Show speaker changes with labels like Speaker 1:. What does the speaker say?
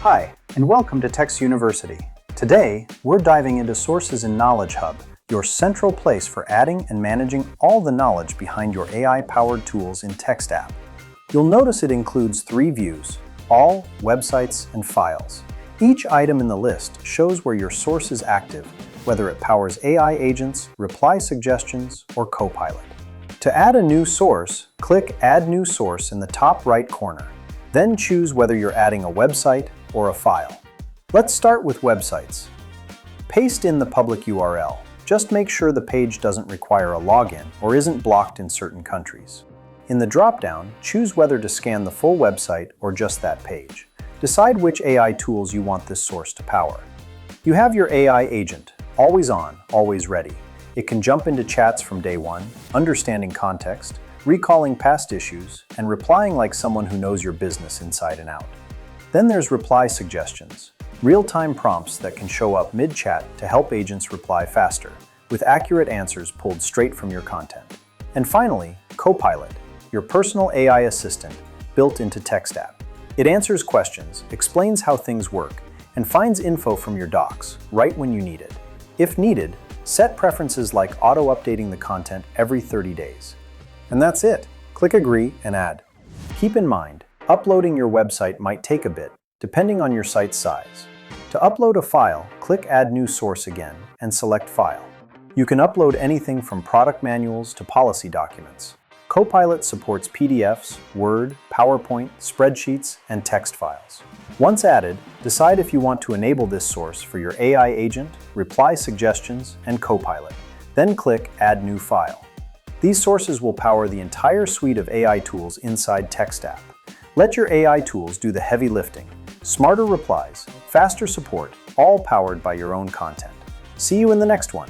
Speaker 1: Hi, and welcome to Text University. Today, we're diving into Sources in Knowledge Hub, your central place for adding and managing all the knowledge behind your AI-powered tools in Text app. You'll notice it includes 3 views: all, websites, and files. Each item in the list shows where your source is active, whether it powers AI agents, reply suggestions, or Copilot. To add a new source, click Add New Source in the top right corner. Then choose whether you're adding a website or a file. Let's start with websites. Paste in the public URL. Just make sure the page doesn't require a login or isn't blocked in certain countries. In the drop-down, choose whether to scan the full website or just that page. Decide which AI tools you want this source to power. You have your AI agent, always on, always ready. It can jump into chats from day one, understanding context, recalling past issues, and replying like someone who knows your business inside and out. Then there's reply suggestions, real-time prompts that can show up mid-chat to help agents reply faster, with accurate answers pulled straight from your content. And finally, Copilot, your personal AI assistant built into Text app. It answers questions, explains how things work, and finds info from your docs right when you need it. If needed, set preferences like auto-updating the content every 30 days. And that's it. Click Agree and Add. Keep in mind, uploading your website might take a bit, depending on your site's size. To upload a file, click Add New Source again and select File. You can upload anything from product manuals to policy documents. Copilot supports PDFs, Word, PowerPoint, spreadsheets, and text files. Once added, decide if you want to enable this source for your AI agent, reply suggestions, and Copilot. Then click Add New File. These sources will power the entire suite of AI tools inside Text app. Let your AI tools do the heavy lifting. Smarter replies, faster support, all powered by your own content. See you in the next one.